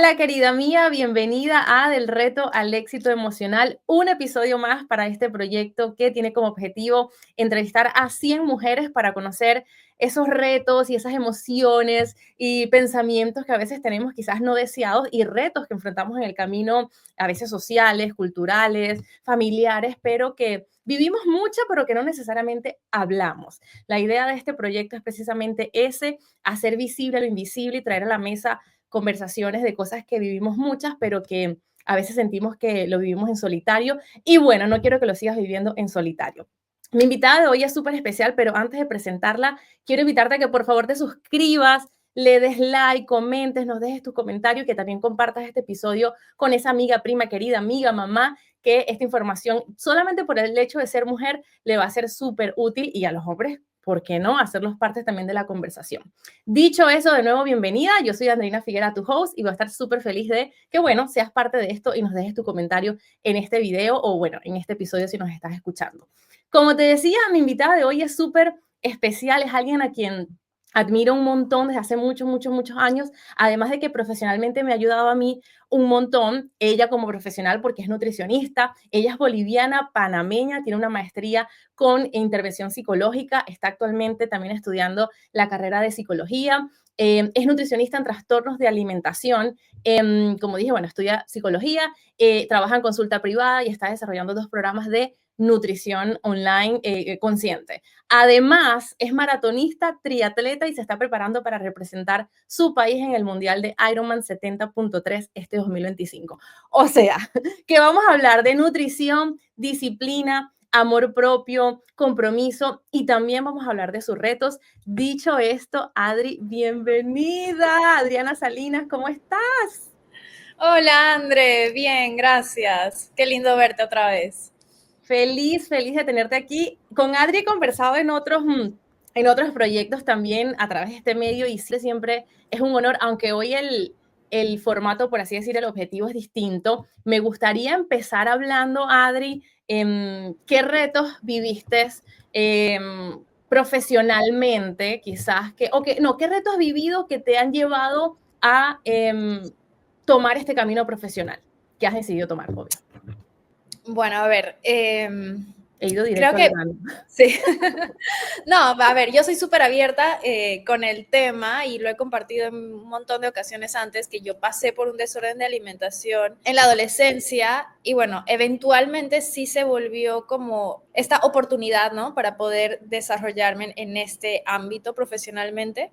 Hola, querida mía, bienvenida a Del Reto al Éxito Emocional, un episodio más para este proyecto que tiene como objetivo entrevistar a 100 mujeres para conocer esos retos y esas emociones y pensamientos que a veces tenemos quizás no deseados y retos que enfrentamos en el camino, a veces sociales, culturales, familiares, pero que vivimos mucho, pero que no necesariamente hablamos. La idea de este proyecto es precisamente ese, hacer visible lo invisible y traer a la mesa conversaciones de cosas que vivimos muchas, pero que a veces sentimos que lo vivimos en solitario. Y bueno, no quiero que lo sigas viviendo en solitario. Mi invitada de hoy es súper especial, pero antes de presentarla, quiero invitarte a que por favor te suscribas, le des like, comentes, nos dejes tu comentario y que también compartas este episodio con esa amiga, prima, querida, amiga, mamá, que esta información, solamente por el hecho de ser mujer, le va a ser súper útil y a los hombres, ¿por qué no? Hacerlos parte también de la conversación. Dicho eso, de nuevo, bienvenida. Yo soy Andreina Figuera, tu host, y voy a estar súper feliz de que, bueno, seas parte de esto y nos dejes tu comentario en este video o, bueno, en este episodio si nos estás escuchando. Como te decía, mi invitada de hoy es súper especial, es alguien a quien admiro un montón desde hace muchos, muchos, muchos años, además de que profesionalmente me ha ayudado a mí un montón, ella como profesional porque es nutricionista, ella es boliviana, panameña, tiene una maestría con intervención psicológica, está actualmente también estudiando la carrera de psicología, es nutricionista en trastornos de alimentación, como dije, bueno, estudia psicología, trabaja en consulta privada y está desarrollando 2 programas de nutrición online consciente. Además, es maratonista, triatleta y se está preparando para representar su país en el Mundial de Ironman 70.3 este 2025. O sea, que vamos a hablar de nutrición, disciplina, amor propio, compromiso y también vamos a hablar de sus retos. Dicho esto, Adri, bienvenida. Adriana Salinas, ¿cómo estás? Hola, André, bien, gracias. Qué lindo verte otra vez. Feliz, feliz de tenerte aquí. Con Adri he conversado en otros proyectos también a través de este medio y siempre es un honor, aunque hoy el formato, por así decir, el objetivo es distinto. Me gustaría empezar hablando, Adri, qué retos viviste profesionalmente, quizás, no, qué retos has vivido que te han llevado a tomar este camino profesional que has decidido tomar, obvio. Bueno, a ver, He ido creo directo al que grano. sí. No, a ver, yo soy súper abierta con el tema y lo he compartido en un montón de ocasiones antes, que yo pasé por un desorden de alimentación en la adolescencia y bueno, eventualmente sí se volvió como esta oportunidad, ¿no? Para poder desarrollarme en este ámbito profesionalmente.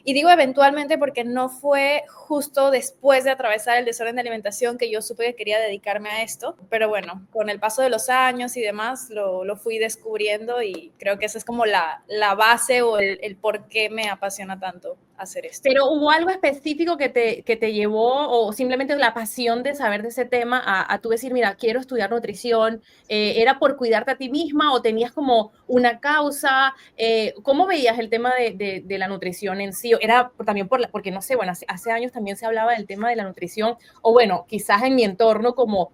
Y digo eventualmente porque no fue justo después de atravesar el desorden de alimentación que yo supe que quería dedicarme a esto, pero bueno, con el paso de los años y demás lo fui descubriendo y creo que esa es como la base o el por qué me apasiona tanto hacer esto. Pero ¿hubo algo específico que te llevó o simplemente la pasión de saber de ese tema a tú decir, mira, quiero estudiar nutrición? ¿Era por cuidarte a ti misma o tenías como una causa? ¿Cómo veías el tema de la nutrición en sí? ¿Era también porque no sé, bueno, hace años también se hablaba del tema de la nutrición o bueno, quizás en mi entorno como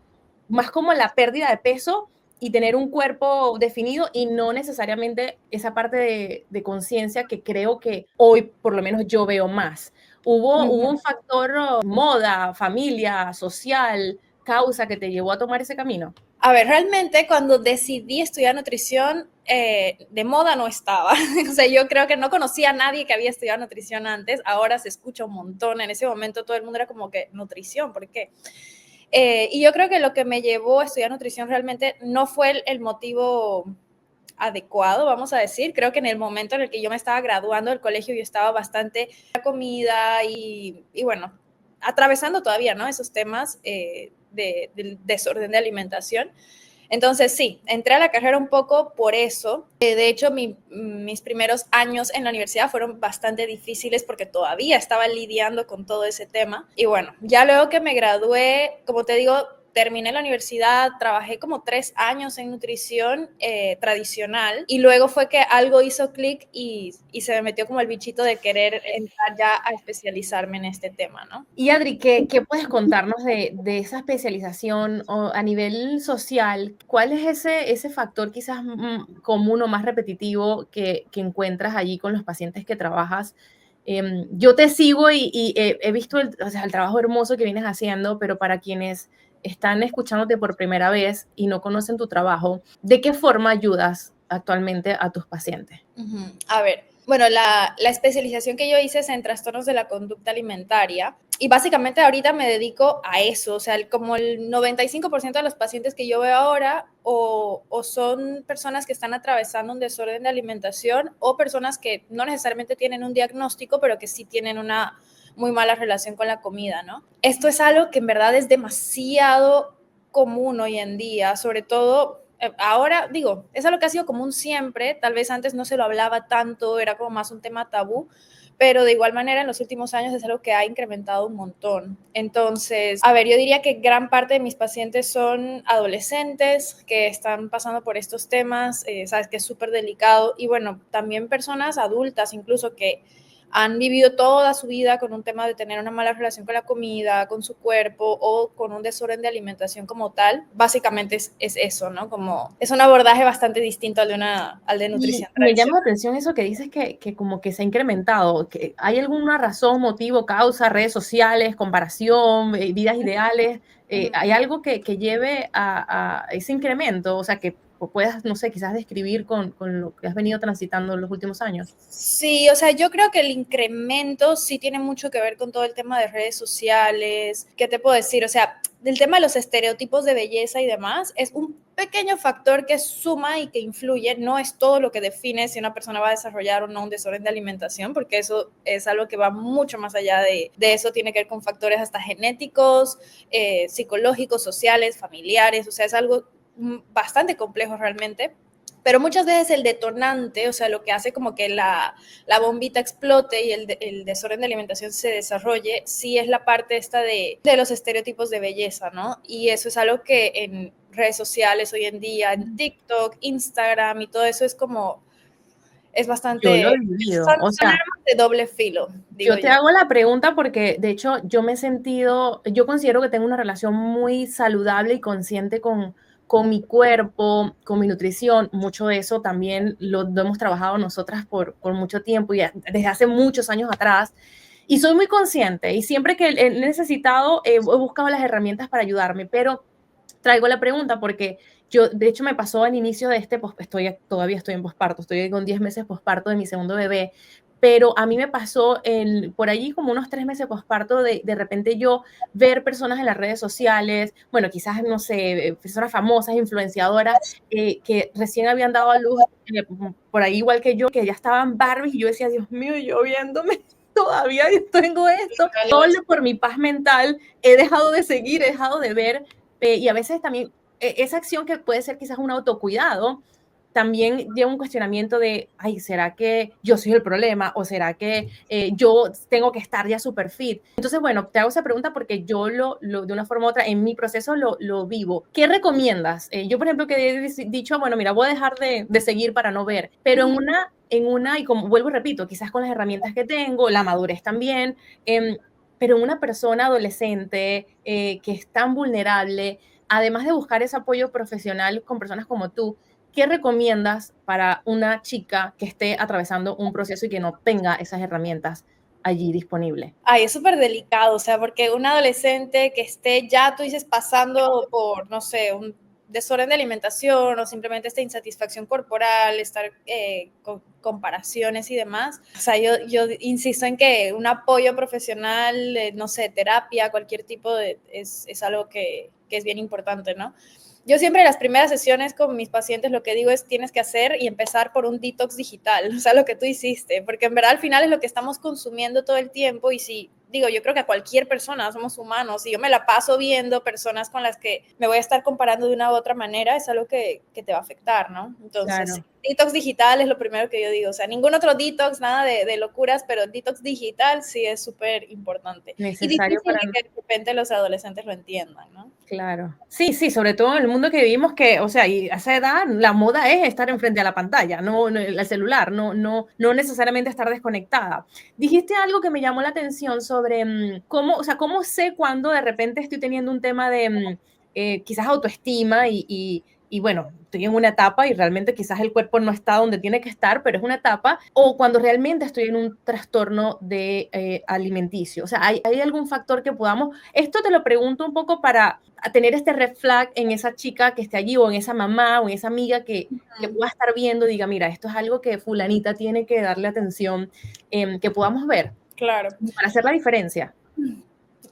más como la pérdida de peso y tener un cuerpo definido y no necesariamente esa parte de conciencia que creo que hoy por lo menos yo veo más. Hubo un factor moda, familia, social, causa que te llevó a tomar ese camino? A ver, realmente cuando decidí estudiar nutrición, de moda no estaba. O sea, yo creo que no conocía a nadie que había estudiado nutrición antes. Ahora se escucha un montón. En ese momento todo el mundo era como que nutrición, ¿por qué? Y yo creo que lo que me llevó a estudiar nutrición realmente no fue el motivo adecuado, vamos a decir. Creo que en el momento en el que yo me estaba graduando del colegio, yo estaba bastante comida y bueno, atravesando todavía, ¿no? Esos temas del desorden de alimentación. Entonces, sí, entré a la carrera un poco por eso. De hecho, mis primeros años en la universidad fueron bastante difíciles porque todavía estaba lidiando con todo ese tema. Y bueno, ya luego que me gradué, como te digo, terminé la universidad, trabajé como 3 años en nutrición tradicional y luego fue que algo hizo clic y se me metió como el bichito de querer entrar ya a especializarme en este tema, ¿no? Y Adri, ¿qué puedes contarnos de esa especialización o a nivel social? ¿Cuál es ese factor quizás común o más repetitivo que encuentras allí con los pacientes que trabajas? Yo te sigo y he visto o sea, el trabajo hermoso que vienes haciendo, pero para quienes están escuchándote por primera vez y no conocen tu trabajo, ¿de qué forma ayudas actualmente a tus pacientes? A ver, bueno, la especialización que yo hice es en trastornos de la conducta alimentaria y básicamente ahorita me dedico a eso, o sea, como el 95% de los pacientes que yo veo ahora o son personas que están atravesando un desorden de alimentación o personas que no necesariamente tienen un diagnóstico, pero que sí tienen una muy mala relación con la comida, ¿no? Esto es algo que en verdad es demasiado común hoy en día, sobre todo ahora, digo, es algo que ha sido común siempre, tal vez antes no se lo hablaba tanto, era como más un tema tabú, pero de igual manera en los últimos años es algo que ha incrementado un montón. Entonces, a ver, yo diría que gran parte de mis pacientes son adolescentes que están pasando por estos temas, sabes que es súper delicado, y bueno, también personas adultas incluso que han vivido toda su vida con un tema de tener una mala relación con la comida, con su cuerpo o con un desorden de alimentación como tal. Básicamente es eso, ¿no? Como es un abordaje bastante distinto al de Y nutrición me llama la tradicional. atención eso que dices que como que se ha incrementado, que hay alguna razón, motivo, causa, redes sociales, comparación, vidas ideales, hay algo que lleve a ese incremento, o sea, que puedas, no sé, quizás describir con lo que has venido transitando en los últimos años. Sí, o sea, yo creo que el incremento sí tiene mucho que ver con todo el tema de redes sociales. ¿Qué te puedo decir? O sea, del tema de los estereotipos de belleza y demás, es un pequeño factor que suma y que influye. No es todo lo que define si una persona va a desarrollar o no un desorden de alimentación, porque eso es algo que va mucho más allá de eso. Tiene que ver con factores hasta genéticos, psicológicos, sociales, familiares. O sea, es algo bastante complejo realmente, pero muchas veces el detonante, o sea, lo que hace como que la bombita explote y el desorden de alimentación se desarrolle, sí es la parte esta de los estereotipos de belleza, ¿no? Y eso es algo que en redes sociales hoy en día, en TikTok, Instagram y todo eso es como, es Yo lo he bastante, vivido, son, o son sea, armas de doble filo, digo yo te yo. hago la pregunta porque de hecho yo me he sentido, yo considero que tengo una relación muy saludable y consciente con mi cuerpo, con mi nutrición. Mucho de eso también lo hemos trabajado nosotras por mucho tiempo y desde hace muchos años atrás. Y soy muy consciente y siempre que he necesitado, he buscado las herramientas para ayudarme, pero traigo la pregunta porque yo, de hecho, me pasó al inicio de todavía estoy en posparto, estoy con 10 meses posparto de mi segundo bebé, pero a mí me pasó por allí como unos 3 meses posparto de repente yo ver personas en las redes sociales, bueno, quizás, no sé, personas famosas, influenciadoras, que recién habían dado a luz, por ahí igual que yo, que ya estaban Barbies, y yo decía, Dios mío, yo viéndome todavía tengo esto, solo por mi paz mental he dejado de seguir, he dejado de ver, y a veces también esa acción que puede ser quizás un autocuidado, también lleva un cuestionamiento de, ay, ¿será que yo soy el problema? ¿O será que yo tengo que estar ya super fit? Entonces, bueno, te hago esa pregunta porque yo de una forma u otra, en mi proceso lo vivo. ¿Qué recomiendas? Yo, por ejemplo, que he dicho, bueno, mira, voy a dejar de seguir para no ver, pero y como vuelvo y repito, quizás con las herramientas que tengo, la madurez también, pero en una persona adolescente que es tan vulnerable, además de buscar ese apoyo profesional con personas como tú, ¿qué recomiendas para una chica que esté atravesando un proceso y que no tenga esas herramientas allí disponibles? Ay, es súper delicado, o sea, porque un adolescente que esté ya, tú dices, pasando por, no sé, un desorden de alimentación o simplemente esta insatisfacción corporal, estar con comparaciones y demás. O sea, yo insisto en que un apoyo profesional, no sé, terapia, cualquier tipo es algo que es bien importante, ¿no? Yo siempre en las primeras sesiones con mis pacientes lo que digo es tienes que hacer y empezar por un detox digital, o sea, lo que tú hiciste, porque en verdad al final es lo que estamos consumiendo todo el tiempo y si, digo, yo creo que a cualquier persona, somos humanos, y yo me la paso viendo personas con las que me voy a estar comparando de una u otra manera, es algo que te va a afectar, ¿no? Entonces, Claro, detox digital es lo primero que yo digo, o sea, ningún otro detox, nada de locuras, pero detox digital sí es súper importante. Y necesario difícil para... de que de repente los adolescentes lo entiendan, ¿no? Claro. Sí, sí, sobre todo en el mundo que vivimos que, o sea, y a esa edad la moda es estar enfrente a la pantalla, no el celular, no necesariamente estar desconectada. Dijiste algo que me llamó la atención sobre cómo, o sea, cómo sé cuando de repente estoy teniendo un tema de quizás autoestima y y bueno, estoy en una etapa y realmente quizás el cuerpo no está donde tiene que estar, pero es una etapa, o cuando realmente estoy en un trastorno de alimenticio. O sea, ¿hay algún factor que podamos? Esto te lo pregunto un poco para tener este red flag en esa chica que esté allí o en esa mamá o en esa amiga que pueda estar viendo y diga, mira, esto es algo que fulanita tiene que darle atención, que podamos ver Claro. para hacer la diferencia.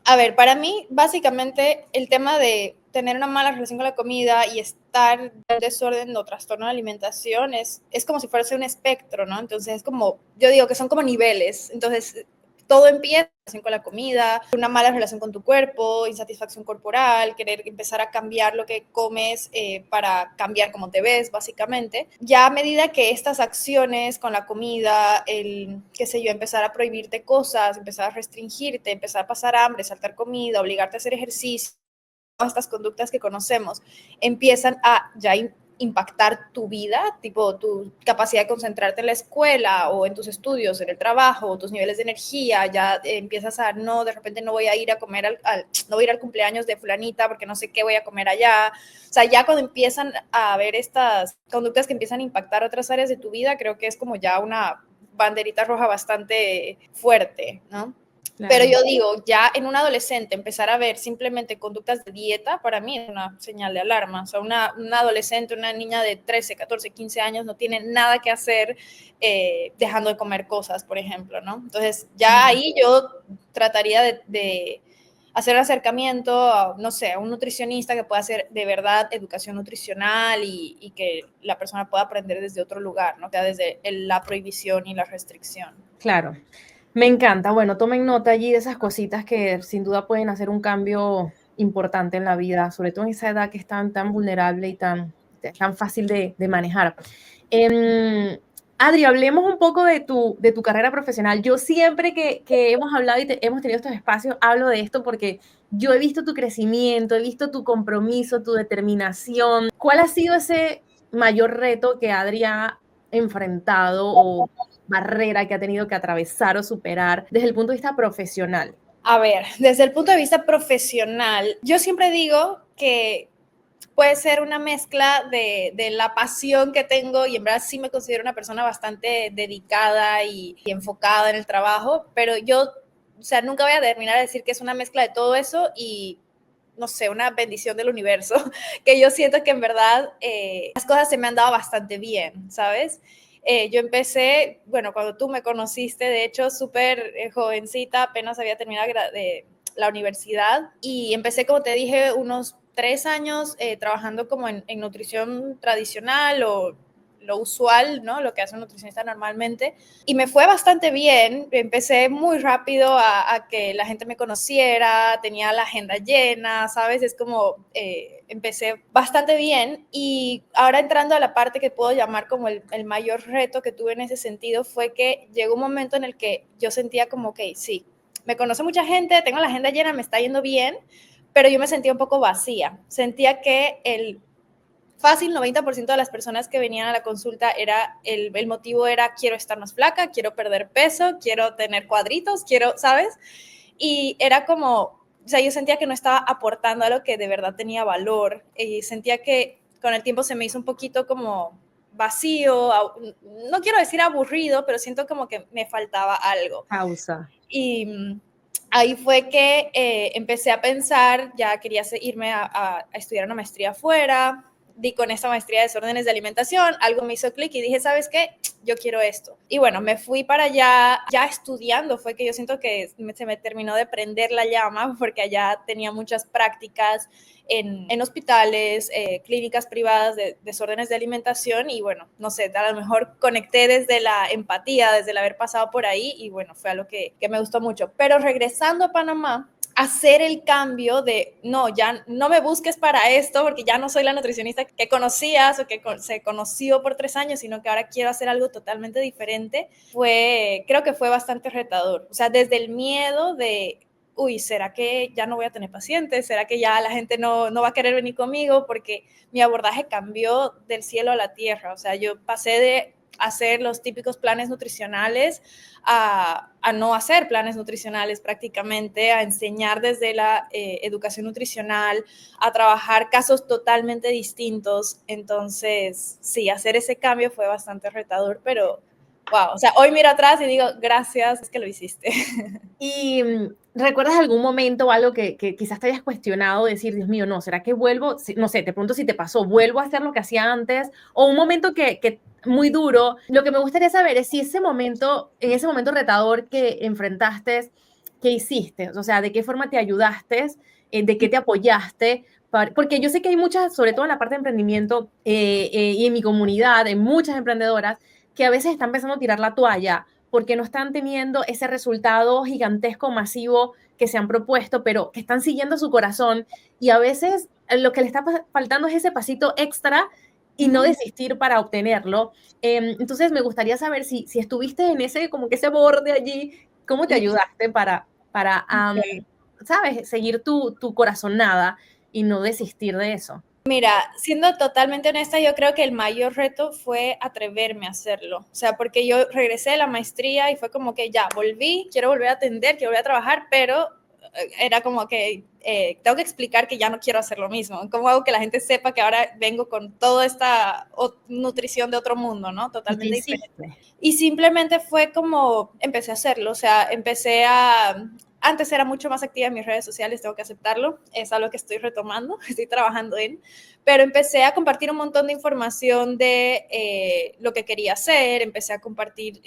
A ver, para mí, básicamente, el tema de tener una mala relación con la comida y estar en desorden o trastorno de alimentación es como si fuese un espectro, ¿no? Entonces, es como, yo digo que son como niveles. Entonces, todo empieza con la comida, una mala relación con tu cuerpo, insatisfacción corporal, querer empezar a cambiar lo que comes para cambiar cómo te ves, básicamente. Ya a medida que estas acciones con la comida, el, qué sé yo, empezar a prohibirte cosas, empezar a restringirte, empezar a pasar hambre, saltar comida, obligarte a hacer ejercicio, todas estas conductas que conocemos empiezan a ya impactar tu vida, tipo tu capacidad de concentrarte en la escuela o en tus estudios, en el trabajo, o tus niveles de energía, ya empiezas a, no, de repente no voy a ir a comer, no voy a ir al cumpleaños de fulanita porque no sé qué voy a comer allá. O sea, ya cuando empiezan a haber estas conductas que empiezan a impactar otras áreas de tu vida, creo que es como ya una banderita roja bastante fuerte, ¿no? Claro. Pero yo digo, ya en un adolescente empezar a ver simplemente conductas de dieta, para mí es una señal de alarma. O sea, una adolescente, una niña de 13, 14, 15 años no tiene nada que hacer dejando de comer cosas, por ejemplo, ¿no? Entonces, ya ahí yo trataría de hacer el acercamiento a, no sé, a un nutricionista que pueda hacer de verdad educación nutricional y que la persona pueda aprender desde otro lugar, ¿no? O sea, desde la prohibición y la restricción. Claro. Me encanta. Bueno, tomen nota allí de esas cositas que sin duda pueden hacer un cambio importante en la vida, sobre todo en esa edad que es tan vulnerable y tan fácil de manejar. Adri, hablemos un poco de tu carrera profesional. Yo siempre que hemos hablado y hemos tenido estos espacios, hablo de esto porque yo he visto tu crecimiento, he visto tu compromiso, tu determinación. ¿Cuál ha sido ese mayor reto que Adri ha enfrentado o barrera que ha tenido que atravesar o superar desde el punto de vista profesional? A ver, desde el punto de vista profesional, yo siempre digo que puede ser una mezcla de la pasión que tengo y en verdad sí me considero una persona bastante dedicada y enfocada en el trabajo, pero yo, o sea, nunca voy a terminar de decir que es una mezcla de todo eso y no sé, una bendición del universo, que yo siento que en verdad las cosas se me han dado bastante bien, ¿sabes? Yo empecé, bueno, cuando tú me conociste, de hecho, súper jovencita, apenas había terminado de la universidad y empecé, como te dije, unos 3 años trabajando como en nutrición tradicional o lo usual, ¿no? Lo que hace un nutricionista normalmente. Y me fue bastante bien. Empecé muy rápido a que la gente me conociera, tenía la agenda llena, ¿sabes? Es como empecé bastante bien. Y ahora entrando a la parte que puedo llamar como el mayor reto que tuve en ese sentido fue que llegó un momento en el que yo sentía como, ok, sí, me conoce mucha gente, tengo la agenda llena, me está yendo bien, pero yo me sentía un poco vacía. Sentía que el fácil 90% de las personas que venían a la consulta era el motivo era quiero estar más flaca, quiero perder peso, quiero tener cuadritos, quiero, ¿sabes? Y era como, o sea, yo sentía que no estaba aportando a lo que de verdad tenía valor y sentía que con el tiempo se me hizo un poquito como vacío, no quiero decir aburrido, pero siento como que me faltaba algo. Pausa. Y ahí fue que empecé a pensar, ya quería irme a estudiar una maestría afuera, di con esta maestría de desórdenes de alimentación, algo me hizo clic y dije, ¿sabes qué? Yo quiero esto. Y bueno, me fui para allá, ya estudiando, fue que yo siento que se me terminó de prender la llama, porque allá tenía muchas prácticas en hospitales, clínicas privadas de desórdenes de alimentación y bueno, no sé, a lo mejor conecté desde la empatía, desde el haber pasado por ahí y bueno, fue algo que me gustó mucho. Pero regresando a Panamá, hacer el cambio de, no, ya no me busques para esto porque ya no soy la nutricionista que conocías o que se conoció por 3 años, sino que ahora quiero hacer algo totalmente diferente, creo que fue bastante retador. O sea, desde el miedo de, uy, ¿será que ya no voy a tener pacientes? ¿Será que ya la gente no va a querer venir conmigo? Porque mi abordaje cambió del cielo a la tierra. O sea, yo pasé de hacer los típicos planes nutricionales a no hacer planes nutricionales prácticamente, a enseñar desde la educación nutricional, a trabajar casos totalmente distintos. Entonces, sí, hacer ese cambio fue bastante retador, pero wow, o sea, hoy miro atrás y digo, gracias, es que lo hiciste. ¿Y recuerdas algún momento o algo que quizás te hayas cuestionado, decir, Dios mío, no, ¿será que vuelvo? No sé, te pregunto si te pasó, ¿vuelvo a hacer lo que hacía antes? O un momento que muy duro. Lo que me gustaría saber es si ese momento, en ese momento retador que enfrentaste, ¿qué hiciste? O sea, ¿de qué forma te ayudaste? ¿De qué te apoyaste? Porque yo sé que hay muchas, sobre todo en la parte de emprendimiento y en mi comunidad, en muchas emprendedoras, que a veces están pensando tirar la toalla porque no están teniendo ese resultado gigantesco, masivo que se han propuesto, pero que están siguiendo su corazón y a veces lo que le está faltando es ese pasito extra y no desistir para obtenerlo. Entonces me gustaría saber si estuviste en ese, como que ese borde allí, ¿cómo te ayudaste para ¿sabes? Seguir tu corazonada y no desistir de eso. Mira, siendo totalmente honesta, yo creo que el mayor reto fue atreverme a hacerlo. O sea, porque yo regresé de la maestría y fue como que ya volví, quiero volver a atender, quiero volver a trabajar, pero era como que tengo que explicar que ya no quiero hacer lo mismo. ¿Cómo hago que la gente sepa que ahora vengo con toda esta nutrición de otro mundo, ¿no? ¿Y qué Totalmente diferente. hiciste? Y simplemente fue como empecé a hacerlo, o sea, empecé a... Antes era mucho más activa en mis redes sociales, tengo que aceptarlo, es algo que estoy retomando, estoy trabajando en, pero empecé a compartir un montón de información de lo que quería hacer, empecé a compartir,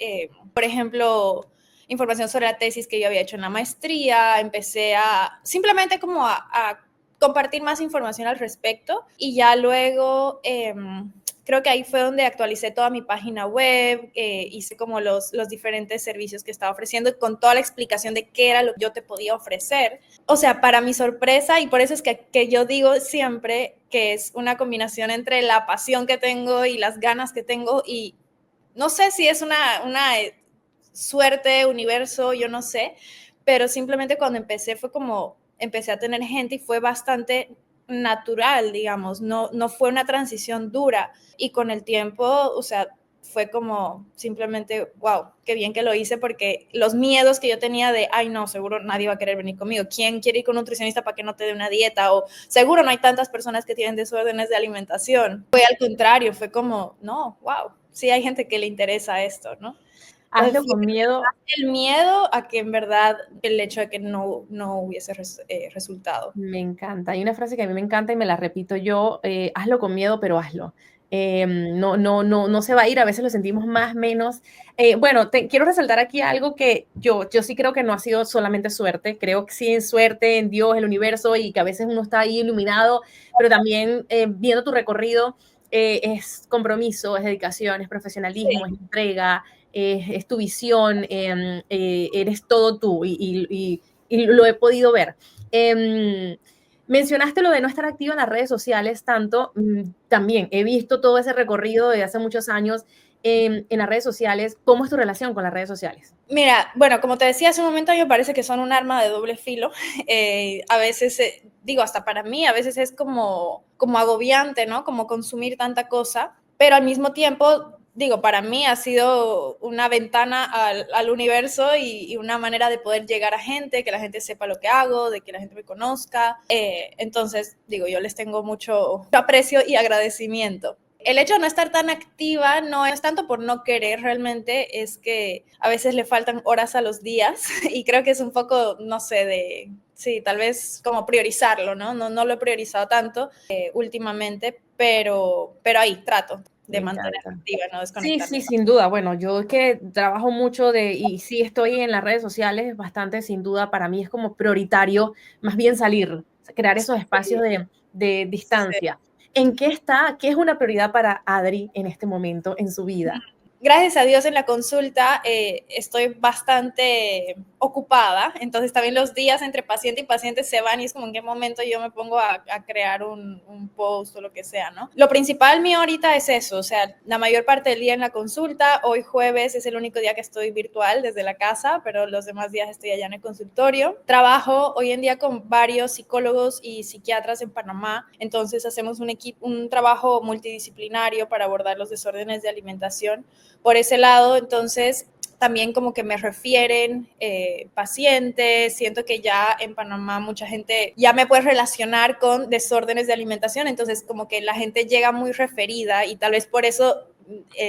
por ejemplo, información sobre la tesis que yo había hecho en la maestría, empecé a simplemente como a compartir más información al respecto y ya luego creo que ahí fue donde actualicé toda mi página web, hice como los diferentes servicios que estaba ofreciendo con toda la explicación de qué era lo que yo te podía ofrecer. O sea, para mi sorpresa, y por eso es que yo digo siempre que es una combinación entre la pasión que tengo y las ganas que tengo y no sé si es una suerte, universo, yo no sé, pero simplemente cuando empecé fue como, empecé a tener gente y fue bastante natural, digamos, no fue una transición dura y con el tiempo, o sea, fue como simplemente, wow, qué bien que lo hice porque los miedos que yo tenía de, ay no, seguro nadie va a querer venir conmigo, ¿quién quiere ir con un nutricionista para que no te dé una dieta? O seguro no hay tantas personas que tienen desórdenes de alimentación. Fue al contrario, fue como, no, wow, sí hay gente que le interesa esto, ¿no? Hazlo con miedo. El miedo a que en verdad el hecho de que no hubiese resultado. Me encanta. Hay una frase que a mí me encanta y me la repito yo, hazlo con miedo, pero hazlo. No se va a ir, a veces lo sentimos más, menos. Bueno, quiero resaltar aquí algo que yo sí creo que no ha sido solamente suerte, creo que sí en suerte, en Dios, el universo, y que a veces uno está ahí iluminado, pero también viendo tu recorrido, es compromiso, es dedicación, es profesionalismo, Sí. es entrega, es tu visión, eres todo tú y lo he podido ver. Mencionaste lo de no estar activo en las redes sociales tanto, también he visto todo ese recorrido de hace muchos años en las redes sociales. ¿Cómo es tu relación con las redes sociales? Mira, bueno, como te decía hace un momento, a mí me parece que son un arma de doble filo. A veces, digo, hasta para mí, a veces es como agobiante, ¿no? Como consumir tanta cosa, pero al mismo tiempo, digo, para mí ha sido una ventana al universo y una manera de poder llegar a gente, que la gente sepa lo que hago, de que la gente me conozca. Entonces, digo, yo les tengo mucho aprecio y agradecimiento. El hecho de no estar tan activa no es tanto por no querer realmente, es que a veces le faltan horas a los días y creo que es un poco, no sé, sí, tal vez como priorizarlo, ¿no? No lo he priorizado tanto últimamente, pero ahí trato de Me mantenerme encanta. activa, no Sí, desconectarme. sí, sin duda. Bueno, yo es que trabajo mucho y sí estoy en las redes sociales bastante, sin duda, para mí es como prioritario más bien salir, crear esos espacios Sí, de sí. distancia. ¿En qué está, qué es una prioridad para Adri en este momento en su vida? Gracias a Dios en la consulta estoy bastante ocupada, entonces también los días entre paciente y paciente se van y es como en qué momento yo me pongo a crear un post o lo que sea, ¿no? Lo principal mío ahorita es eso, o sea, la mayor parte del día en la consulta, hoy jueves es el único día que estoy virtual desde la casa, pero los demás días estoy allá en el consultorio. Trabajo hoy en día con varios psicólogos y psiquiatras en Panamá, entonces hacemos un trabajo multidisciplinario para abordar los desórdenes de alimentación. por ese lado. Entonces también como que me refieren pacientes, siento que ya en Panamá mucha gente ya me puede relacionar con desórdenes de alimentación, entonces como que la gente llega muy referida y tal vez por eso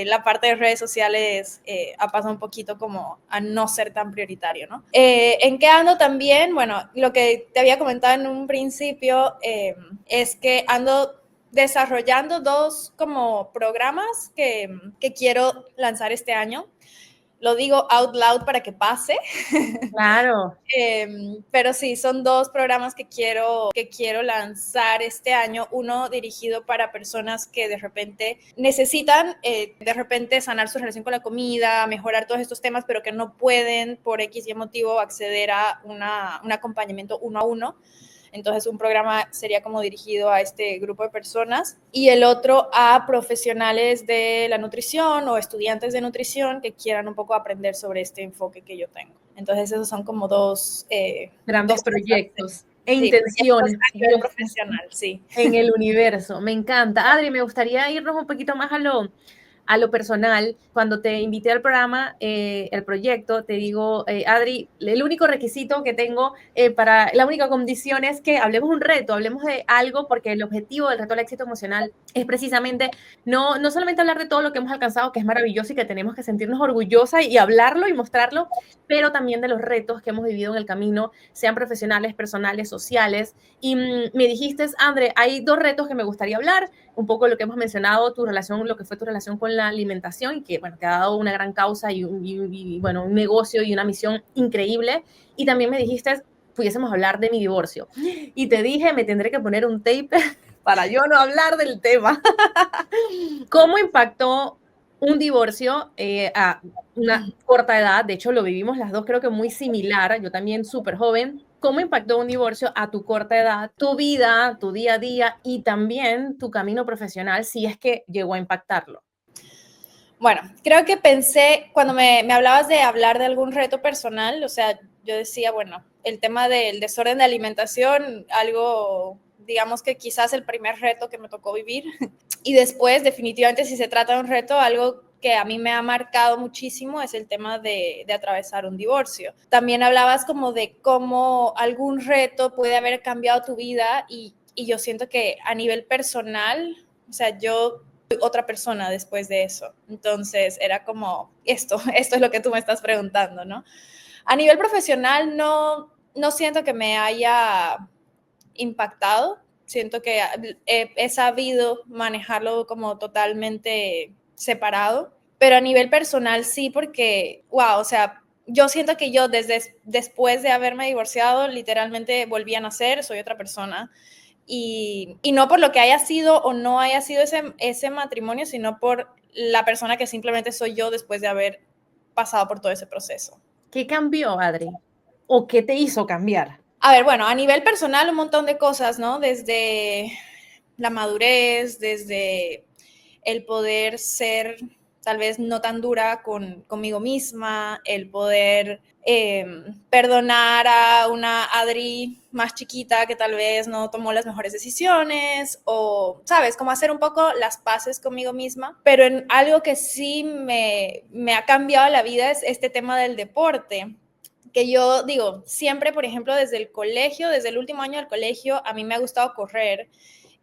la parte de redes sociales ha pasado un poquito como a no ser tan prioritario, ¿no? ¿En qué ando también? Bueno, lo que te había comentado en un principio es que ando desarrollando 2 como programas que quiero lanzar este año. Lo digo out loud para que pase. Claro. Pero sí, son 2 programas que quiero lanzar este año. Uno dirigido para personas que de repente necesitan de repente sanar su relación con la comida, mejorar todos estos temas, pero que no pueden por X y motivo acceder a un acompañamiento 1 a 1. Entonces un programa sería como dirigido a este grupo de personas y el otro a profesionales de la nutrición o estudiantes de nutrición que quieran un poco aprender sobre este enfoque que yo tengo. Entonces esos son como dos Grandes proyectos e sí, proyectos intenciones a nivel profesional, sí. en el universo. Me encanta. Adri, me gustaría irnos un poquito más a lo personal. Cuando te invité al programa, el proyecto, te digo, Adri, el único requisito que tengo la única condición es que hablemos un reto, hablemos de algo, porque el objetivo del reto al éxito emocional es precisamente no solamente hablar de todo lo que hemos alcanzado, que es maravilloso y que tenemos que sentirnos orgullosas y hablarlo y mostrarlo, pero también de los retos que hemos vivido en el camino, sean profesionales, personales, sociales. Y me dijiste, André, hay 2 retos que me gustaría hablar, un poco lo que hemos mencionado, tu relación, lo que fue tu relación con la alimentación, y que, bueno, te ha dado una gran causa y bueno, un negocio y una misión increíble. Y también me dijiste, pudiésemos hablar de mi divorcio. Y te dije, me tendré que poner un tape para yo no hablar del tema. ¿Cómo impactó un divorcio a una corta edad? De hecho, lo vivimos las dos, creo que muy similar. Yo también súper joven. ¿Cómo impactó un divorcio a tu corta edad, tu vida, tu día a día y también tu camino profesional, si es que llegó a impactarlo? Bueno, creo que pensé, cuando me hablabas de hablar de algún reto personal, o sea, yo decía, bueno, el tema del desorden de alimentación, algo, digamos que quizás el primer reto que me tocó vivir. Y después, definitivamente, si se trata de un reto, algo que a mí me ha marcado muchísimo es el tema de atravesar un divorcio. También hablabas como de cómo algún reto puede haber cambiado tu vida y yo siento que a nivel personal, o sea, yo otra persona después de eso. Entonces era como esto es lo que tú me estás preguntando, ¿no? A nivel profesional no siento que me haya impactado, siento que he sabido manejarlo como totalmente separado, pero a nivel personal sí, porque, wow, o sea, yo siento que yo después de haberme divorciado, literalmente volví a nacer, soy otra persona. Y no por lo que haya sido o no haya sido ese matrimonio, sino por la persona que simplemente soy yo después de haber pasado por todo ese proceso. ¿Qué cambió, Adri? ¿O qué te hizo cambiar? A ver, bueno, a nivel personal un montón de cosas, ¿no? Desde la madurez, desde el poder ser tal vez no tan dura conmigo misma, el poder perdonar a una Adri más chiquita que tal vez no tomó las mejores decisiones o, ¿sabes? Como hacer un poco las paces conmigo misma. Pero en algo que sí me ha cambiado la vida es este tema del deporte, que yo digo, siempre, por ejemplo, desde el colegio, desde el último año del colegio, a mí me ha gustado correr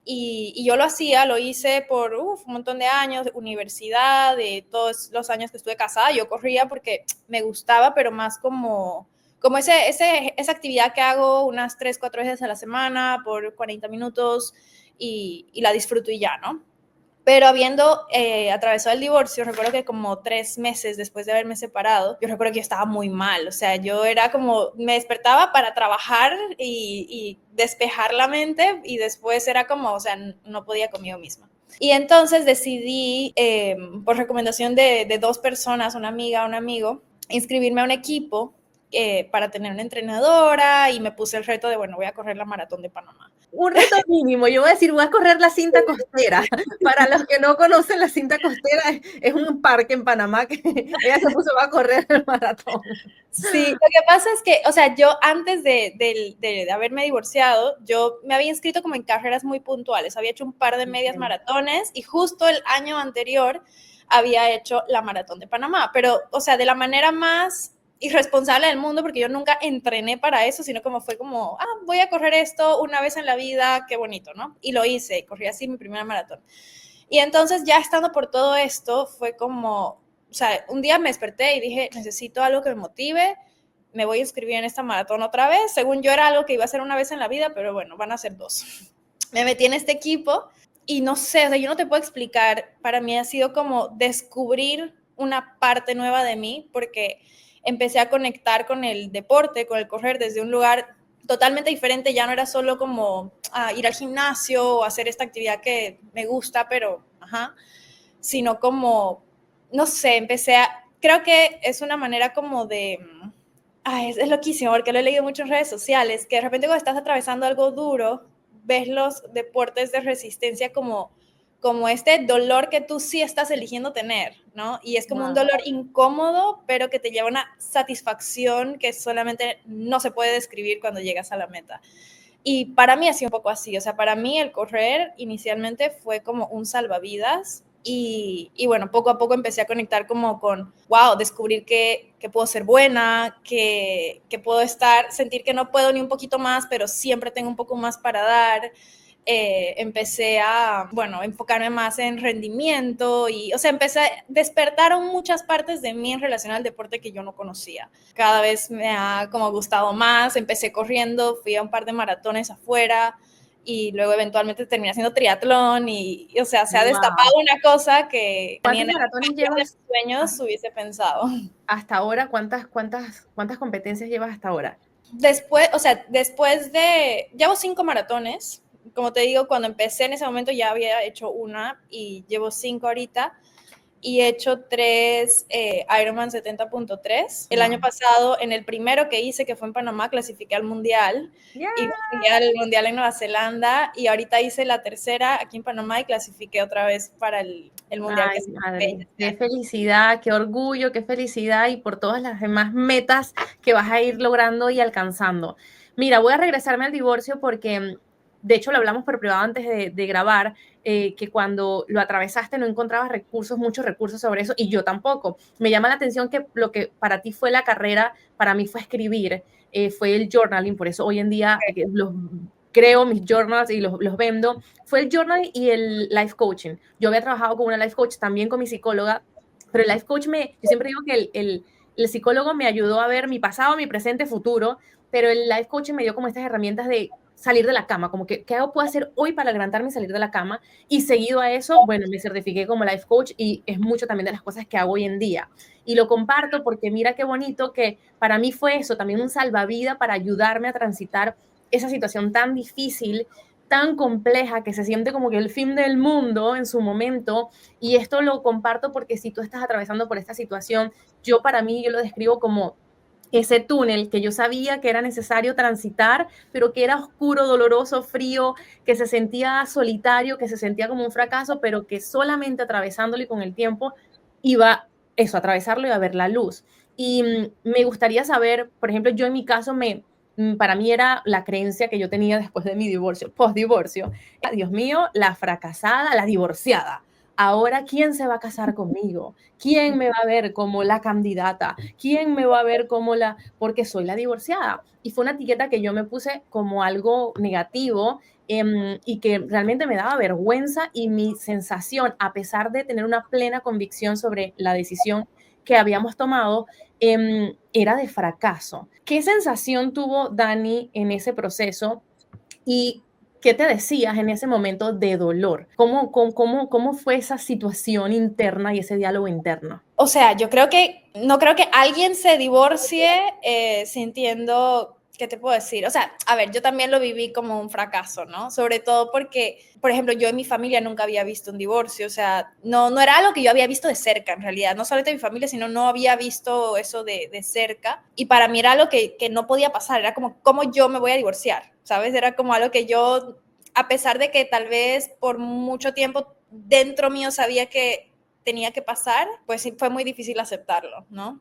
y yo lo hice por un montón de años, universidad, de todos los años que estuve casada, yo corría porque me gustaba, pero más como esa actividad que hago unas 3, 4 veces a la semana por 40 minutos y la disfruto y ya, ¿no? Pero habiendo atravesado el divorcio, recuerdo que como 3 meses después de haberme separado, yo recuerdo que yo estaba muy mal. O sea, yo era como, me despertaba para trabajar y despejar la mente y después era como, o sea, no podía conmigo misma. Y entonces decidí, por recomendación de 2 personas, una amiga, un amigo, inscribirme a un equipo para tener una entrenadora y me puse el reto de, bueno, voy a correr la maratón de Panamá. Un reto mínimo, yo voy a decir, voy a correr la cinta costera. Para los que no conocen, la cinta costera es un parque en Panamá que ella se puso a correr el maratón. Sí, lo que pasa es que, o sea, yo antes de haberme divorciado, yo me había inscrito como en carreras muy puntuales, había hecho un par de medias maratones y justo el año anterior había hecho la Maratón de Panamá, pero, o sea, de la manera más irresponsable del mundo, porque yo nunca entrené para eso, sino como fue como, voy a correr esto una vez en la vida, qué bonito, ¿no? Y lo hice, corrí así mi primera maratón. Y entonces ya estando por todo esto, fue como, o sea, un día me desperté y dije, necesito algo que me motive, me voy a inscribir en esta maratón otra vez. Según yo era algo que iba a hacer una vez en la vida, pero bueno, van a ser 2. Me metí en este equipo y no sé, o sea, yo no te puedo explicar, para mí ha sido como descubrir una parte nueva de mí, porque empecé a conectar con el deporte, con el correr desde un lugar totalmente diferente. Ya no era solo como ir al gimnasio o hacer esta actividad que me gusta, pero, sino como, no sé, creo que es una manera como de, es loquísimo, porque lo he leído mucho en redes sociales, que de repente cuando estás atravesando algo duro, ves los deportes de resistencia como este dolor que tú sí estás eligiendo tener, ¿no? Y es como un dolor incómodo, pero que te lleva a una satisfacción que solamente no se puede describir cuando llegas a la meta. Y para mí ha sido un poco así, o sea, para mí el correr inicialmente fue como un salvavidas y bueno, poco a poco empecé a conectar como con, wow, descubrir que puedo ser buena, que puedo sentir que no puedo ni un poquito más, pero siempre tengo un poco más para dar. Empecé a, bueno, enfocarme más en rendimiento y, o sea, despertaron muchas partes de mí en relación al deporte que yo no conocía. Cada vez me ha como gustado más, empecé corriendo, fui a un par de maratones afuera y luego eventualmente terminé haciendo triatlón y o sea, se ha destapado una cosa que ni ¿Cuántos en el maratones de mis llevas sueños hubiese pensado. hasta ahora? ¿Cuántas competencias llevas hasta ahora? Después, o sea, llevo 5 maratones. Como te digo, cuando empecé en ese momento ya había hecho una y llevo 5 ahorita. Y he hecho 3 Ironman 70.3. El año pasado, en el primero que hice, que fue en Panamá, clasifiqué al Mundial. Yeah. Y fui al Mundial en Nueva Zelanda. Y ahorita hice la tercera aquí en Panamá y clasifiqué otra vez para el Mundial. Ay, Que madre, qué felicidad, qué orgullo, qué felicidad y por todas las demás metas que vas a ir logrando y alcanzando. Mira, voy a regresarme al divorcio porque, de hecho, lo hablamos por privado antes de grabar, que cuando lo atravesaste no encontrabas muchos recursos sobre eso, y yo tampoco. Me llama la atención que lo que para ti fue la carrera, para mí fue escribir, fue el journaling, por eso hoy en día creo mis journals y los vendo. Fue el journal y el life coaching. Yo había trabajado con una life coach, también con mi psicóloga, pero el life coach yo siempre digo que el psicólogo me ayudó a ver mi pasado, mi presente, futuro, pero el life coaching me dio como estas herramientas de salir de la cama, como que, ¿qué puedo hacer hoy para levantarme y salir de la cama? Y seguido a eso, bueno, me certifiqué como life coach y es mucho también de las cosas que hago hoy en día. Y lo comparto porque mira qué bonito que para mí fue eso, también un salvavidas para ayudarme a transitar esa situación tan difícil, tan compleja, que se siente como que el fin del mundo en su momento. Y esto lo comparto porque si tú estás atravesando por esta situación, para mí, yo lo describo como ese túnel que yo sabía que era necesario transitar, pero que era oscuro, doloroso, frío, que se sentía solitario, que se sentía como un fracaso, pero que solamente atravesándolo y con el tiempo iba eso, a atravesarlo y a ver la luz. Y me gustaría saber, por ejemplo, yo en mi caso para mí era la creencia que yo tenía después de mi divorcio, post-divorcio. Dios mío, la fracasada, la divorciada. Ahora, ¿quién se va a casar conmigo? ¿Quién me va a ver como la candidata? ¿Quién me va a ver como porque soy la divorciada? Y fue una etiqueta que yo me puse como algo negativo y que realmente me daba vergüenza, y mi sensación, a pesar de tener una plena convicción sobre la decisión que habíamos tomado, era de fracaso. ¿Qué sensación tuvo Dani en ese proceso y qué te decías en ese momento de dolor? ¿Cómo fue esa situación interna y ese diálogo interno? O sea, no creo que alguien se divorcie sintiendo, ¿qué te puedo decir? O sea, a ver, yo también lo viví como un fracaso, ¿no? Sobre todo porque, por ejemplo, yo en mi familia nunca había visto un divorcio, o sea, no era algo que yo había visto de cerca, en realidad, no solamente de mi familia, sino no había visto eso de cerca, y para mí era algo que no podía pasar, era como, ¿cómo yo me voy a divorciar? ¿Sabes? Era como algo que yo, a pesar de que tal vez por mucho tiempo dentro mío sabía que tenía que pasar, pues fue muy difícil aceptarlo, ¿no?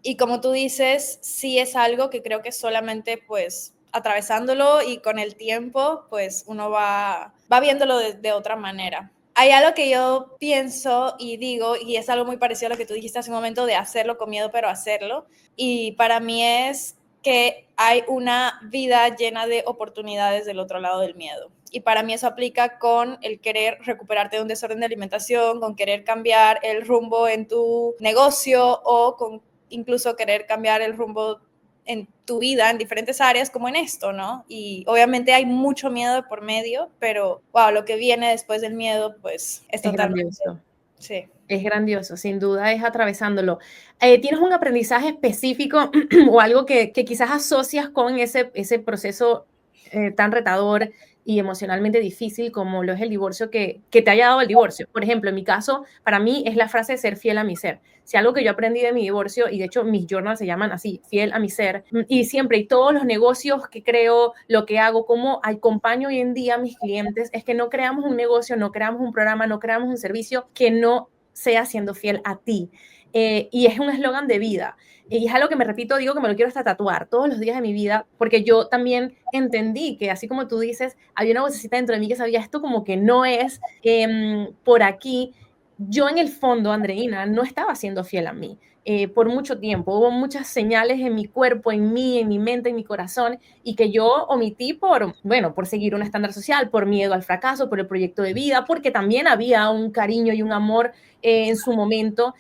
Y como tú dices, sí es algo que creo que solamente pues atravesándolo y con el tiempo, pues uno va viéndolo de otra manera. hay algo que yo pienso y digo, y es algo muy parecido a lo que tú dijiste hace un momento de hacerlo con miedo, pero hacerlo. Y para mí es que hay una vida llena de oportunidades del otro lado del miedo. Y para mí eso aplica con el querer recuperarte de un desorden de alimentación, con querer cambiar el rumbo en tu negocio o con incluso querer cambiar el rumbo en tu vida en diferentes áreas como en esto, ¿no? Y obviamente hay mucho miedo de por medio, pero wow, lo que viene después del miedo pues es Es totalmente, grandioso. sí. Es grandioso, sin duda es atravesándolo. ¿Tienes un aprendizaje específico o algo que quizás asocias con ese proceso tan retador y emocionalmente difícil como lo es el divorcio que te haya dado el divorcio? Por ejemplo, en mi caso, para mí es la frase de ser fiel a mi ser. Si algo que yo aprendí de mi divorcio, y de hecho mis journals se llaman así, fiel a mi ser, y siempre, y todos los negocios que creo, lo que hago, cómo acompaño hoy en día a mis clientes, es que no creamos un negocio, no creamos un programa, no creamos un servicio que no sea siendo fiel a ti. Y es un eslogan de vida. Y es algo que me repito, digo que me lo quiero hasta tatuar todos los días de mi vida, porque yo también entendí que, así como tú dices, había una vocecita dentro de mí que sabía esto como que no es por aquí. Yo en el fondo, Andreina, no estaba siendo fiel a mí. Por mucho tiempo. Hubo muchas señales en mi cuerpo, en mí, en mi mente, en mi corazón, y que yo omití por seguir un estándar social, por miedo al fracaso, por el proyecto de vida, porque también había un cariño y un amor en su momento,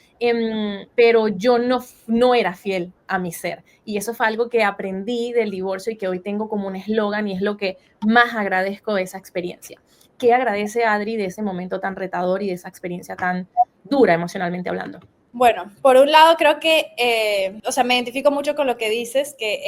pero yo no era fiel a mi ser. Y eso fue algo que aprendí del divorcio y que hoy tengo como un eslogan y es lo que más agradezco de esa experiencia. ¿Qué agradece Adri de ese momento tan retador y de esa experiencia tan dura emocionalmente hablando? Bueno, por un lado creo que, o sea, me identifico mucho con lo que dices, que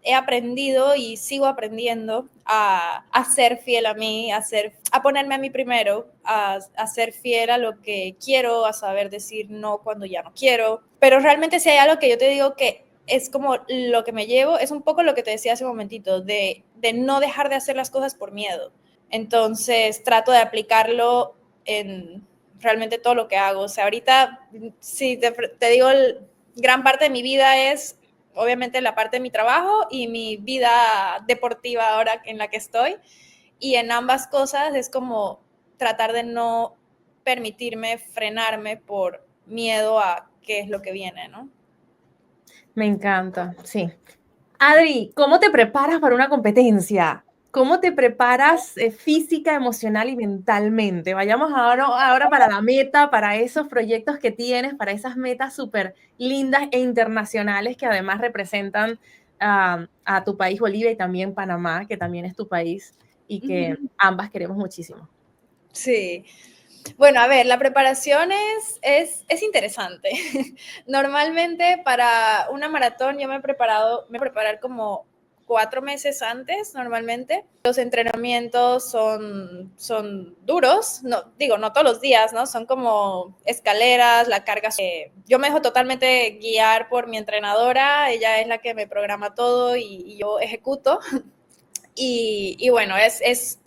he aprendido y sigo aprendiendo a ser fiel a mí, a ponerme a mí primero, a ser fiel a lo que quiero, a saber decir no cuando ya no quiero. Pero realmente si hay algo que yo te digo que es como lo que me llevo, es un poco lo que te decía hace un momentito, de no dejar de hacer las cosas por miedo. Entonces trato de aplicarlo en realmente todo lo que hago. O sea, ahorita, si te digo, gran parte de mi vida es obviamente la parte de mi trabajo y mi vida deportiva ahora en la que estoy. Y en ambas cosas es como tratar de no permitirme frenarme por miedo a qué es lo que viene, ¿no? Me encanta, sí. Adri, ¿cómo te preparas para una competencia? ¿Cómo te preparas física, emocional y mentalmente? Vayamos ahora para la meta, para esos proyectos que tienes, para esas metas súper lindas e internacionales que además representan a tu país Bolivia y también Panamá, que también es tu país y que ambas queremos muchísimo. Sí. Bueno, a ver, la preparación es interesante. Normalmente para una maratón yo me he preparar como 4 meses antes normalmente. Los entrenamientos son duros, no, digo, no todos los días, ¿no? Son como escaleras, la carga. Yo me dejo totalmente guiar por mi entrenadora, ella es la que me programa todo y yo ejecuto. Y bueno, es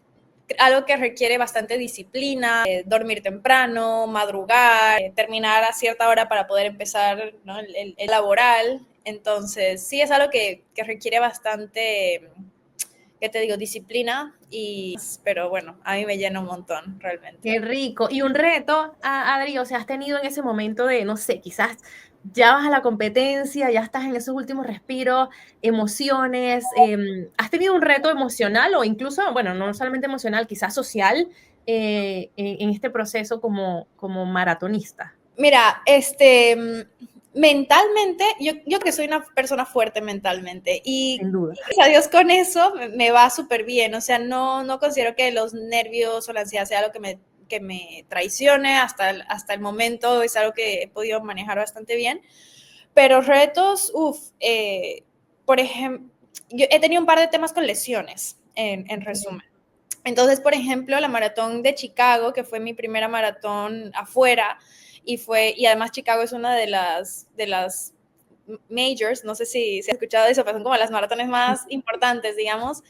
algo que requiere bastante disciplina, dormir temprano, madrugar, terminar a cierta hora para poder empezar, ¿no? el laboral. Entonces, sí es algo que requiere bastante, ¿qué te digo? Disciplina, pero bueno, a mí me llena un montón realmente. Qué rico. Y un reto, Adri, o sea, has tenido en ese momento de, no sé, quizás ya vas a la competencia, ya estás en esos últimos respiros, emociones, ¿has tenido un reto emocional o incluso, bueno, no solamente emocional, quizás social en este proceso como maratonista? Mira, mentalmente, yo que soy una persona fuerte mentalmente y Sin duda. gracias a Dios con eso me va súper bien, o sea, no considero que los nervios o la ansiedad sea algo que me traicione hasta el momento, es algo que he podido manejar bastante bien, pero retos, por ejemplo, yo he tenido un par de temas con lesiones, en resumen. Entonces, por ejemplo, la maratón de Chicago, que fue mi primera maratón afuera, y además Chicago es una de las majors, no sé si has escuchado eso, pero son como las maratones más importantes, digamos.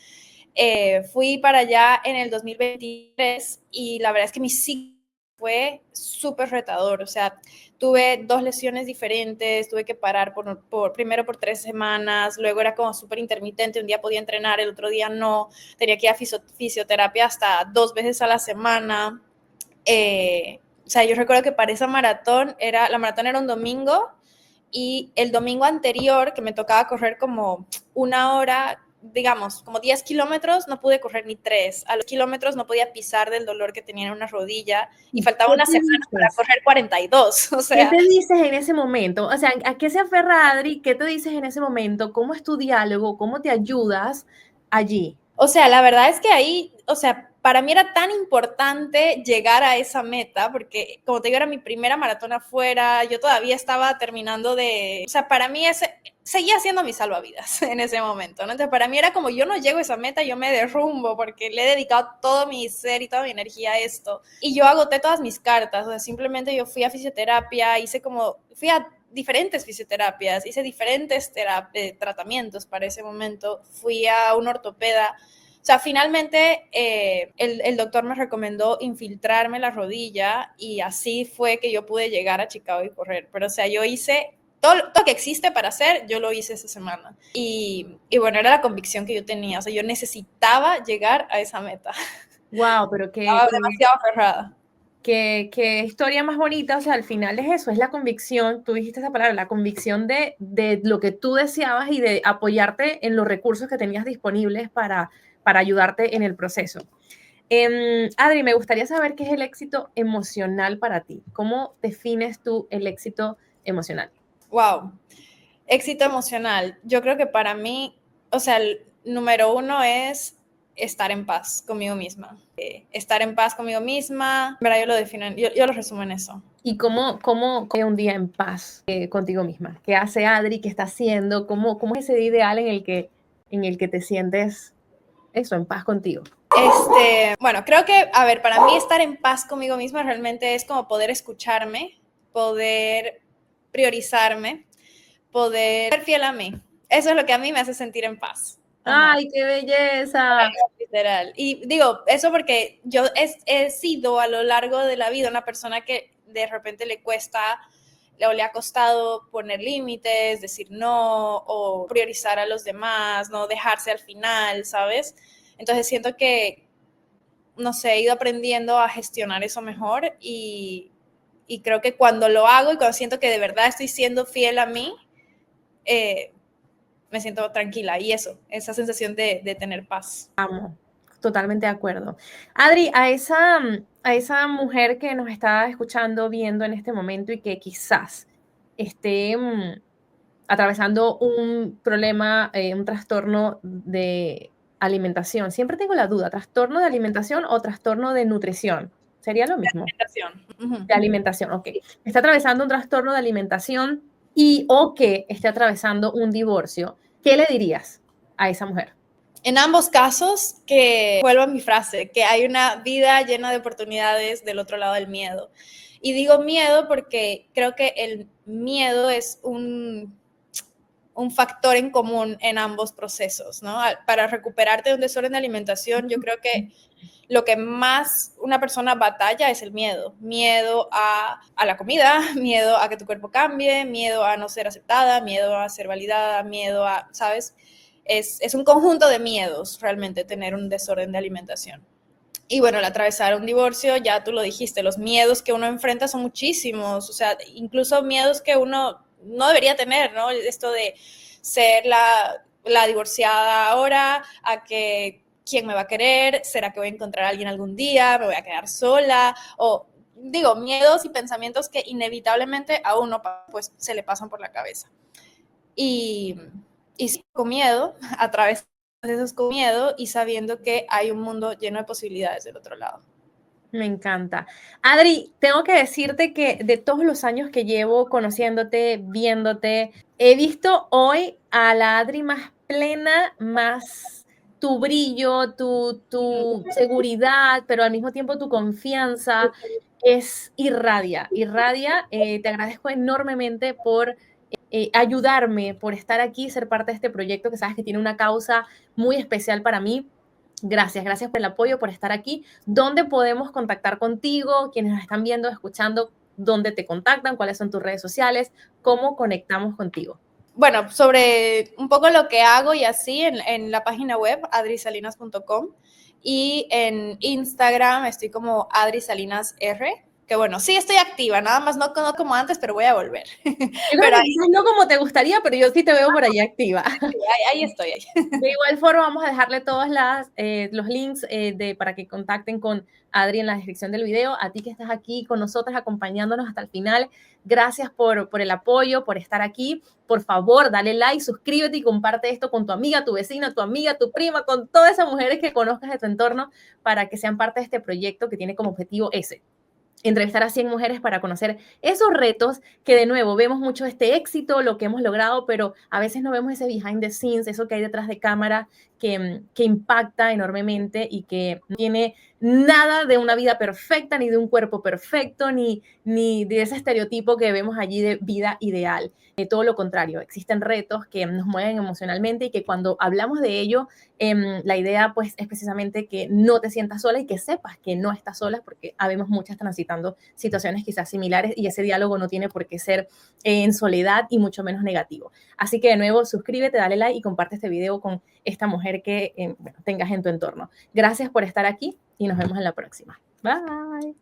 Fui para allá en el 2023 y la verdad es que mi ciclo fue súper retador, o sea, tuve 2 lesiones diferentes, tuve que parar primero por 3 semanas, luego era como súper intermitente, un día podía entrenar, el otro día no, tenía que ir a fisioterapia hasta 2 veces a la semana. O sea, yo recuerdo que para esa maratón, la maratón era un domingo, y el domingo anterior, que me tocaba correr como 1 hora, digamos, como 10 kilómetros, no pude correr ni 3. A los kilómetros no podía pisar del dolor que tenía en una rodilla, y ¿Y faltaba qué una te semana para dices? correr 42. O ¿Qué sea, te dices en ese momento? O sea, ¿a qué se aferra Adri? ¿Qué te dices en ese momento? ¿Cómo es tu diálogo? ¿Cómo te ayudas allí? O sea, la verdad es que ahí, o sea, para mí era tan importante llegar a esa meta, porque como te digo, era mi primera maratón afuera, yo todavía estaba terminando o sea, para mí seguía siendo mi salvavidas en ese momento, ¿no? Entonces, para mí era como, yo no llego a esa meta, yo me derrumbo, porque le he dedicado todo mi ser y toda mi energía a esto. Y yo agoté todas mis cartas, o sea, simplemente yo fui a fisioterapia, fui a diferentes fisioterapias, hice diferentes tratamientos para ese momento, fui a un ortopeda. O sea, finalmente el doctor me recomendó infiltrarme la rodilla, y así fue que yo pude llegar a Chicago y correr. Pero, o sea, yo hice todo lo que existe para hacer, yo lo hice esa semana. Y bueno, era la convicción que yo tenía. O sea, yo necesitaba llegar a esa meta. Wow, pero Estaba demasiado aferrada. qué historia más bonita. O sea, al final es eso, es la convicción, tú dijiste esa palabra, la convicción de lo que tú deseabas y de apoyarte en los recursos que tenías disponibles para ayudarte en el proceso. Adri, me gustaría saber qué es el éxito emocional para ti. ¿Cómo defines tú el éxito emocional? Wow. Éxito emocional. Yo creo que para mí, o sea, el número uno es estar en paz conmigo misma. Estar en paz conmigo misma, ¿verdad? Yo lo defino, yo lo resumo en eso. ¿Y cómo un día en paz contigo misma? ¿Qué hace Adri? ¿Qué está haciendo? ¿Cómo es ese ideal en el que te sientes eso, en paz contigo? Bueno, creo que, a ver, para mí estar en paz conmigo misma realmente es como poder escucharme, poder priorizarme, poder ser fiel a mí. Eso es lo que a mí me hace sentir en paz. Ajá. ¡Ay, qué belleza! Literal. Y digo, eso porque yo he sido a lo largo de la vida una persona que de repente le cuesta o le ha costado poner límites, decir no, o priorizar a los demás, no dejarse al final, ¿sabes? Entonces siento que, no sé, he ido aprendiendo a gestionar eso mejor, y creo que cuando lo hago y cuando siento que de verdad estoy siendo fiel a mí, eh, me siento tranquila, y esa sensación de tener paz. Amo, totalmente de acuerdo. Adri, a esa mujer que nos está escuchando, viendo en este momento y que quizás esté atravesando un problema, un trastorno de alimentación. Siempre tengo la duda, ¿trastorno de alimentación o trastorno de nutrición? ¿Sería lo mismo? Uh-huh. De alimentación, ok. Está atravesando un trastorno de alimentación y o que esté atravesando un divorcio. ¿Qué le dirías a esa mujer? En ambos casos, que vuelvo a mi frase, que hay una vida llena de oportunidades del otro lado del miedo. Y digo miedo porque creo que el miedo es un factor en común en ambos procesos, ¿no? Para recuperarte de un desorden de alimentación, yo creo que lo que más una persona batalla es el miedo. Miedo a la comida, miedo a que tu cuerpo cambie, miedo a no ser aceptada, miedo a ser validada, miedo a, ¿sabes? Es un conjunto de miedos realmente tener un desorden de alimentación. Y bueno, al atravesar un divorcio, ya tú lo dijiste, los miedos que uno enfrenta son muchísimos, o sea, incluso miedos que uno no debería tener, ¿no? Esto de ser la divorciada ahora, a que quién me va a querer, será que voy a encontrar a alguien algún día, me voy a quedar sola, o digo, miedos y pensamientos que inevitablemente a uno pues se le pasan por la cabeza. Y, y con miedo, a través de esos con miedo y sabiendo que hay un mundo lleno de posibilidades del otro lado. Me encanta. Adri, tengo que decirte que de todos los años que llevo conociéndote, viéndote, he visto hoy a la Adri más plena, más tu brillo, tu seguridad, pero al mismo tiempo tu confianza es irradia, irradia. Te agradezco enormemente por ayudarme, por estar aquí, ser parte de este proyecto que sabes que tiene una causa muy especial para mí. Gracias, gracias por el apoyo, por estar aquí. ¿Dónde podemos contactar contigo? Quienes nos están viendo, escuchando, ¿dónde te contactan? ¿Cuáles son tus redes sociales? ¿Cómo conectamos contigo? Bueno, sobre un poco lo que hago y así en la página web adrisalinas.com, Y en Instagram estoy como Adri Salinas R, que bueno, sí estoy activa, nada más no como antes, pero voy a volver. Yo creo Pero que quizás no como te gustaría, pero yo sí te veo por ahí activa. ahí estoy. De igual forma, vamos a dejarle todos los links para que contacten con Adri en la descripción del video. A ti que estás aquí con nosotras, acompañándonos hasta el final, gracias por el apoyo, por estar aquí. Por favor, dale like, suscríbete y comparte esto con tu amiga, tu vecina, tu amiga, tu prima, con todas esas mujeres que conozcas de tu entorno para que sean parte de este proyecto que tiene como objetivo ese: entrevistar a 100 mujeres para conocer esos retos que, de nuevo, vemos mucho este éxito, lo que hemos logrado, pero a veces no vemos ese behind the scenes, eso que hay detrás de cámara que impacta enormemente y que no tiene nada de una vida perfecta, ni de un cuerpo perfecto, ni de ese estereotipo que vemos allí de vida ideal. Todo lo contrario, existen retos que nos mueven emocionalmente y que cuando hablamos de ello, la idea pues es precisamente que no te sientas sola y que sepas que no estás sola, porque habemos muchas transitando situaciones quizás similares y ese diálogo no tiene por qué ser en soledad y mucho menos negativo. Así que de nuevo, suscríbete, dale like y comparte este video con esta mujer que tengas en tu entorno. Gracias por estar aquí y nos vemos en la próxima. Bye.